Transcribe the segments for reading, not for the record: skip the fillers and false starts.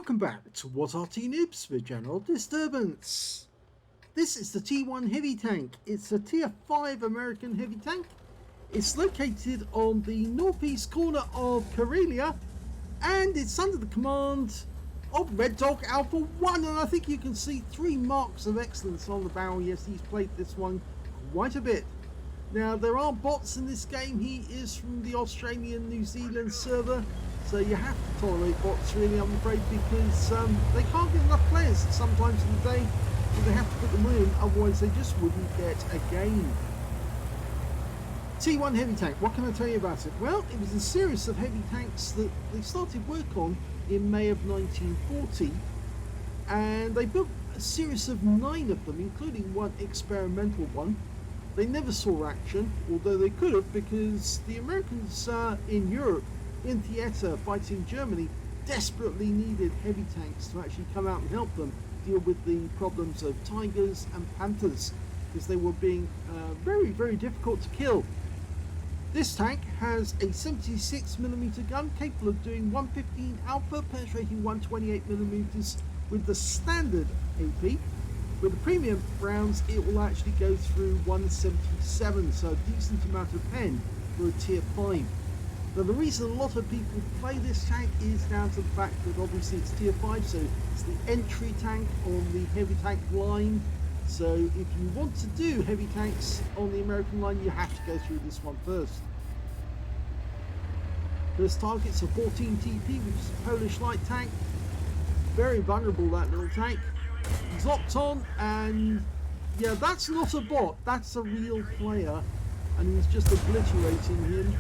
Welcome back to What Arty Noobs for General Disturbance. This is the T1 heavy tank. It's a tier 5 American heavy tank. It's located on the northeast corner of Karelia and it's under the command of Red Dog Alpha 1, and I think you can see 3 marks of excellence on the barrel. Yes, he's played this one quite a bit. Now, there are bots in this game. He is from the Australian New Zealand server, so you have to tolerate bots, really, I'm afraid, because they can't get enough players sometimes in the day, so they have to put them in, otherwise they just wouldn't get a game. T1 heavy tank, what can I tell you about it? Well, it was a series of heavy tanks that they started work on in May of 1940, and they built a series of 9 of them, including one experimental one. They never saw action, although they could have, because the Americans in Europe, in theatre, fighting Germany, desperately needed heavy tanks to actually come out and help them deal with the problems of tigers and panthers, because they were being very, very difficult to kill. This tank has a 76mm gun capable of doing 115 alpha, penetrating 128mm with the standard AP. With the premium rounds, it will actually go through 177, so a decent amount of pen for a tier 5. Now, the reason a lot of people play this tank is down to the fact that obviously it's tier 5, so it's the entry tank on the heavy tank line. So if you want to do heavy tanks on the American line, you have to go through this one first. First target's a 14 TP, which is a Polish light tank. Very vulnerable, that little tank. He's locked on, and yeah, that's not a bot, that's a real player, and he's just obliterating him.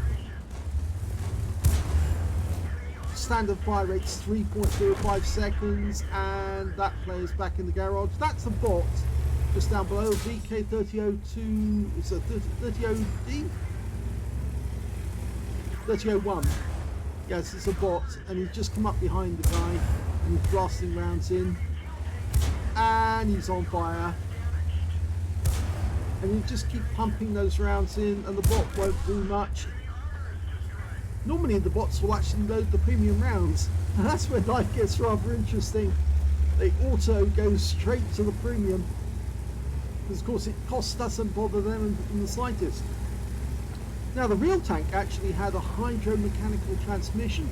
Standard fire rate's 3.05 seconds, and that player's back in the garage. That's a bot just down below. VK3002, it's a 30OD? 3001. Yes, it's a bot, and he's just come up behind the guy and he's blasting rounds in. And he's on fire, and you just keep pumping those rounds in and the bot won't do much. Normally the bots will actually load the premium rounds, and that's where life gets rather interesting. They auto go straight to the premium, because of course it cost doesn't bother them in the slightest. Now, the real tank actually had a hydro-mechanical transmission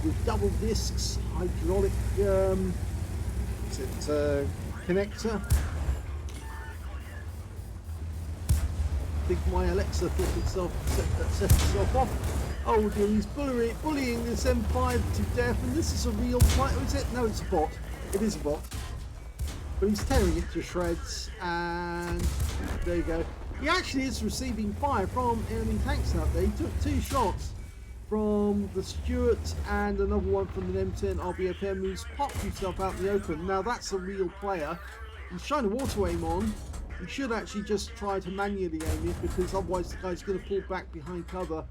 with double discs, hydraulic connector. I think my Alexa thought set itself off. Oh dear, he's bullying this M5 to death, and this is a real fight. Is it? No, it's a bot. It is a bot. But he's tearing it to shreds, and there you go. He actually is receiving fire from enemy tanks out there. He took 2 shots from the Stuart and another one from the M10 RBFM, who's popped himself out in the open. Now, that's a real player. He's trying to auto aim on. He should actually just try to manually aim it, because otherwise the guy's going to pull back behind cover.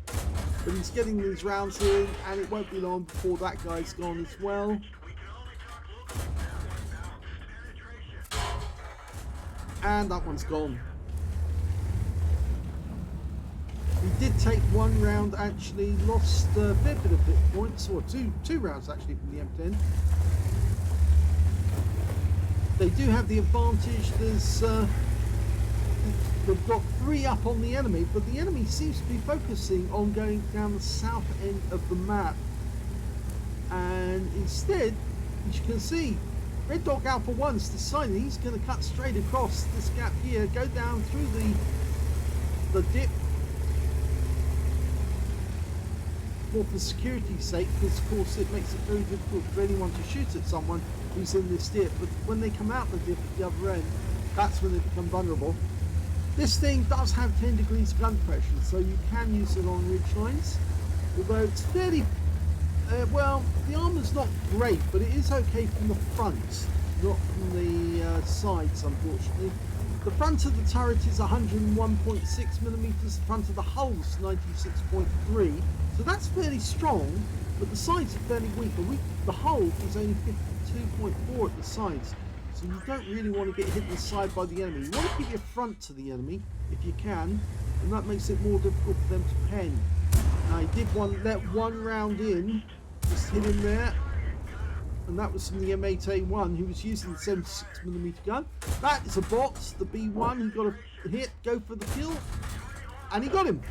But he's getting these rounds in, and it won't be long before that guy's gone as well. And that one's gone. He did take 1 round, actually lost a fair bit of hit points, or two rounds actually from the M10. They do have the advantage. They've got 3 up on the enemy, but the enemy seems to be focusing on going down the south end of the map. And instead, as you can see, Red Dog Alpha 1's decided he's going to cut straight across this gap here, go down through the dip, for security's sake, because of course it makes it very difficult for anyone to shoot at someone who's in this dip. But when they come out the dip at the other end, that's when they become vulnerable. This thing does have 10 degrees of gun pressure, so you can use it on ridge lines, although it's fairly well, the armor's not great, but it is okay from the front, not from the sides, unfortunately. The front of the turret is 101.6mm, the front of the hull is 96.3, so that's fairly strong, but the sides are fairly weak. The hull is only 52.4 at the sides, so you don't really want to get hit in the side by the enemy. You want to keep your front to the enemy, if you can, and that makes it more difficult for them to pen. Now, he did let 1 round in, just hit him there, and that was from the M8A1, who was using the 76mm gun. That is a bot, the B1, who got a hit, go for the kill, and he got him.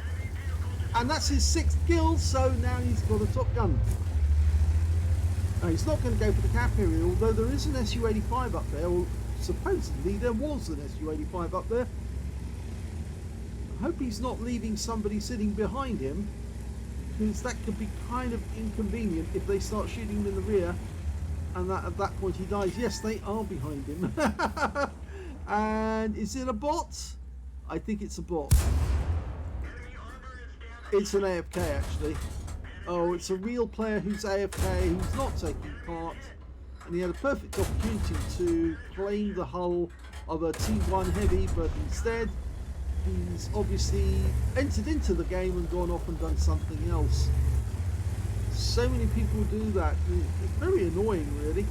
And that's his 6th kill, so now he's got a top gun. Now he's not going to go for the cap area, although there is an SU-85 up there, or supposedly there was an SU-85 up there. I hope he's not leaving somebody sitting behind him, because that could be kind of inconvenient if they start shooting him in the rear, and that at that point he dies. Yes, they are behind him. And is it a bot? I think it's a bot. It's an AFK actually. Oh, it's a real player who's AFK, who's not taking part, and he had a perfect opportunity to claim the hull of a T1 Heavy, but instead he's obviously entered into the game and gone off and done something else. So many people do that. It's very annoying, really.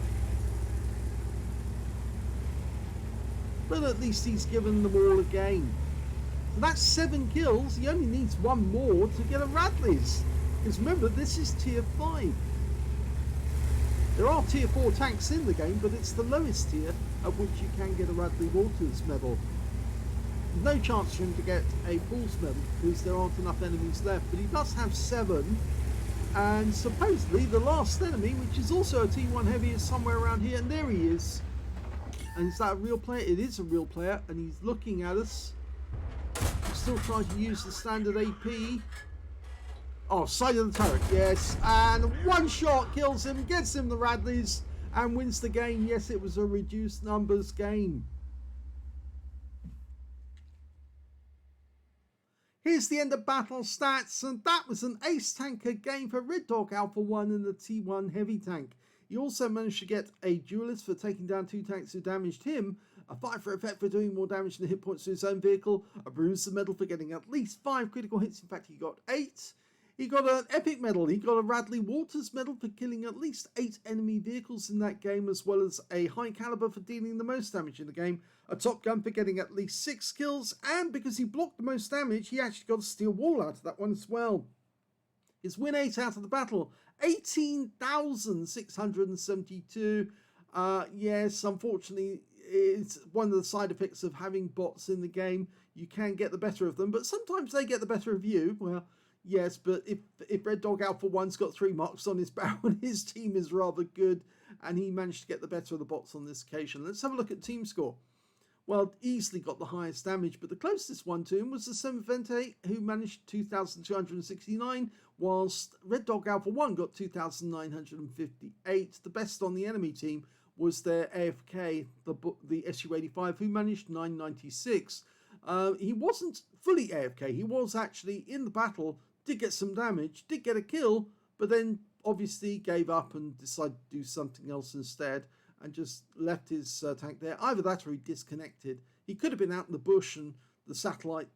But at least he's given them all a game. So that's 7 kills. He only needs 1 more to get a Radley's. Because remember, this is tier 5. There are tier 4 tanks in the game, but it's the lowest tier at which you can get a Radley Walters medal. No chance for him to get a Pulse medal because there aren't enough enemies left, but he does have 7, and supposedly the last enemy, which is also a T1 Heavy, is somewhere around here, and there he is. And is that a real player? It is a real player, and he's looking at us. He's still trying to use the standard AP. Oh, side of the turret, yes, and 1 shot kills him, gets him the Radleys, and wins the game. Yes, it was a reduced numbers game. Here's the end of battle stats, and that was an ace tanker game for Red Dog Alpha 1 and the T1 Heavy tank. He also managed to get a duelist for taking down 2 tanks who damaged him, a 5 for effect for doing more damage than hit points to his own vehicle, a bruiser medal for getting at least 5 critical hits, in fact he got 8. He got an epic medal, he got a Radley Walters medal for killing at least 8 enemy vehicles in that game, as well as a high caliber for dealing the most damage in the game, a top gun for getting at least 6 kills, and because he blocked the most damage, he actually got a steel wall out of that one as well. His win 8 out of the battle, 18,672. Yes, unfortunately, it's one of the side effects of having bots in the game. You can get the better of them, but sometimes they get the better of you. Well, yes, but if Red Dog Alpha 1's got 3 marks on his barrel and his team is rather good, and he managed to get the better of the bots on this occasion. Let's have a look at team score. Well, easily got the highest damage, but the closest one to him was the Semivente, who managed 2,269, whilst Red Dog Alpha 1 got 2,958. The best on the enemy team was their AFK, the SU-85, who managed 996. He wasn't fully AFK, he was actually in the battle, did get some damage, did get a kill, but then obviously gave up and decided to do something else instead, and just left his tank there. Either that or he disconnected. He could have been out in the bush and the satellite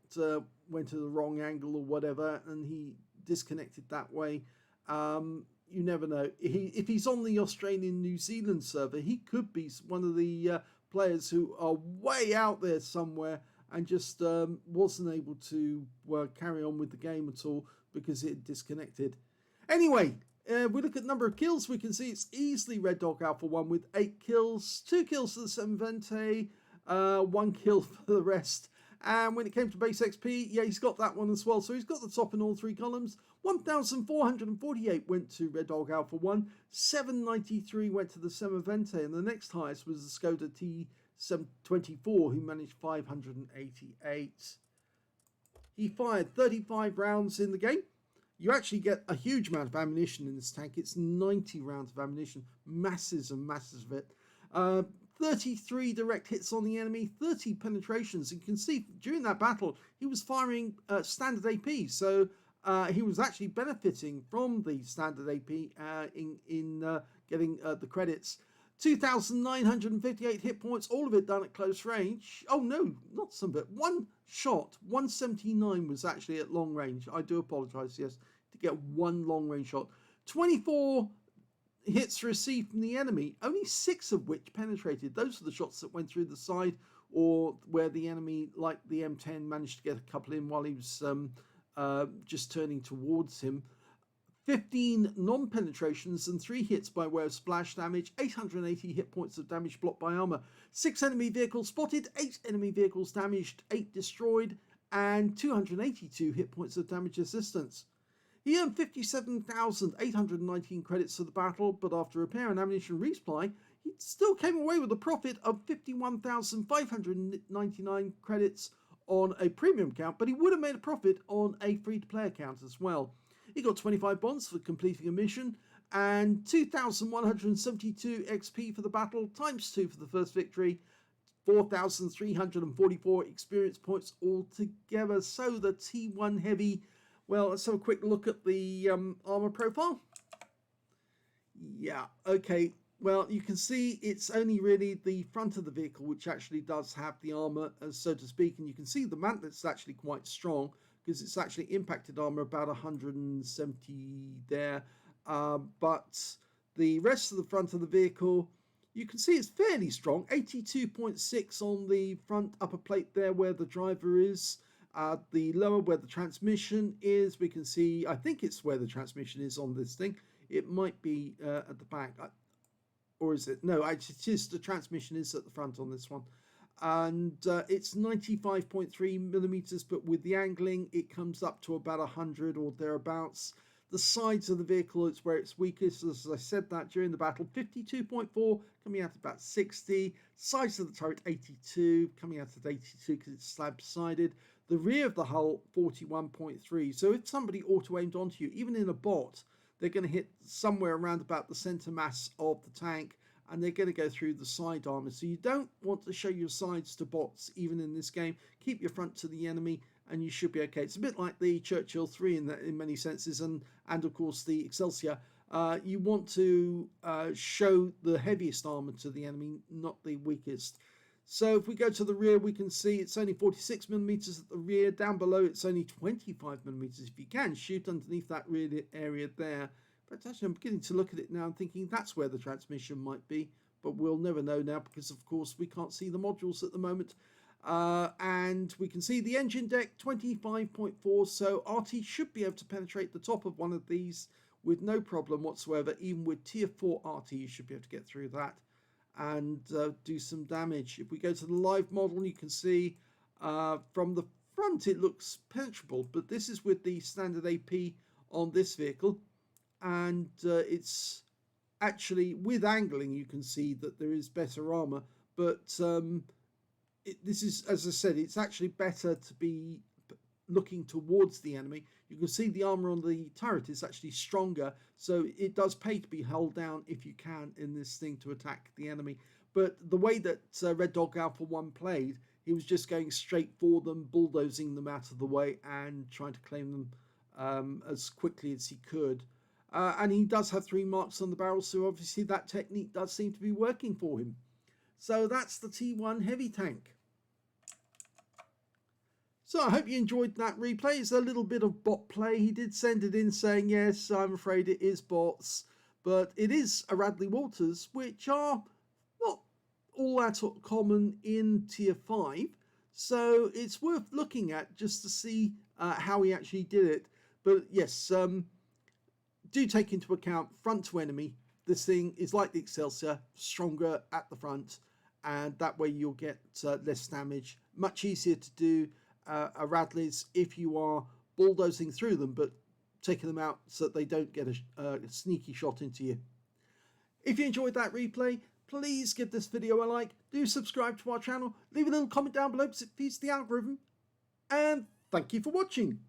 went to the wrong angle or whatever, and he disconnected that way. You never know. If he's on the Australian-New Zealand server, he could be one of the players who are way out there somewhere and just wasn't able to carry on with the game at all because it disconnected. Anyway, we look at number of kills, we can see it's easily Red Dog Alpha 1 with 8 kills, 2 kills for the Semivente, 1 kill for the rest. And when it came to base XP, yeah, he's got that one as well. So he's got the top in all 3 columns. 1,448 went to Red Dog Alpha 1, 793 went to the Semivente, and the next highest was the Skoda T724, who managed 588. He fired 35 rounds in the game. You actually get a huge amount of ammunition in this tank. It's 90 rounds of ammunition. Masses and masses of it. 33 direct hits on the enemy, 30 penetrations. You can see during that battle, he was firing standard AP. So he was actually benefiting from the standard AP in getting the credits. 2,958 hit points, all of it done at close range. Oh no, not some of it. 1 shot, 179 was actually at long range. I do apologise, yes, to get 1 long range shot. 24 hits received from the enemy, only 6 of which penetrated. Those are the shots that went through the side, or where the enemy, like the M10, managed to get a couple in while he was just turning towards him. 15 non-penetrations and 3 hits by way of splash damage, 880 hit points of damage blocked by armor, 6 enemy vehicles spotted, 8 enemy vehicles damaged, 8 destroyed, and 282 hit points of damage resistance. He earned 57,819 credits for the battle, but after repair and ammunition resupply, he still came away with a profit of 51,599 credits on a premium account, but he would have made a profit on a free-to-play account as well. He got 25 bonds for completing a mission and 2,172 XP for the battle, times 2 for the first victory, 4,344 experience points altogether. So the T1 Heavy, well, let's have a quick look at the armor profile. Yeah, okay. Well, you can see it's only really the front of the vehicle which actually does have the armor, so to speak, and you can see the mantlet's actually quite strong because it's actually impacted armor about 170 there, but the rest of the front of the vehicle, you can see it's fairly strong, 82.6 on the front upper plate there where the driver is. The lower where the transmission is, we can see, I think it's where the transmission is on this thing. It might be at the back. Or is it? No, it is. The transmission is at the front on this one. And it's 95.3 millimeters, but with the angling, it comes up to about 100 or thereabouts. The sides of the vehicle is where it's weakest. As I said that during the battle, 52.4, coming out at about 60. Sides of the turret, 82, coming out at 82 because it's slab-sided. The rear of the hull, 41.3. So if somebody auto-aimed onto you, even in a bot, they're going to hit somewhere around about the center mass of the tank, and they're going to go through the side armor. So you don't want to show your sides to bots, even in this game. Keep your front to the enemy, and you should be okay. It's a bit like the Churchill 3 in many senses, and of course the Excelsior. You want to show the heaviest armor to the enemy, not the weakest. So if we go to the rear, we can see it's only 46 millimeters at the rear. Down below, it's only 25 millimeters. If you can, shoot underneath that rear area there. But actually, I'm beginning to look at it now and thinking that's where the transmission might be. But we'll never know now because, of course, we can't see the modules at the moment. And we can see the engine deck, 25.4. So Arty should be able to penetrate the top of one of these with no problem whatsoever. Even with Tier 4 Arty, you should be able to get through that and do some damage. If we go to the live model, you can see from the front it looks penetrable, but this is with the standard AP on this vehicle, and it's actually with angling you can see that there is better armor, but this is, as I said, it's actually better to be looking towards the enemy. You can see the armor on the turret is actually stronger, so it does pay to be held down if you can in this thing to attack the enemy. But the way that Red Dog Alpha 1 played, he was just going straight for them, bulldozing them out of the way and trying to claim them as quickly as he could. And he does have 3 marks on the barrel, so obviously that technique does seem to be working for him. So that's the T1 heavy tank. So I hope you enjoyed that replay. It's a little bit of bot play. He did send it in saying, yes, I'm afraid it is bots. But it is a Radley Walters, which are not all that common in Tier 5. So it's worth looking at just to see how he actually did it. But yes, do take into account front to enemy. This thing is like the Excelsior, stronger at the front. And that way you'll get less damage. Much easier to do a Radleys if you are bulldozing through them, but taking them out so that they don't get a sneaky shot into you. If you enjoyed that replay, please give this video a like, do subscribe to our channel, leave a little comment down below because it feeds the algorithm, and thank you for watching.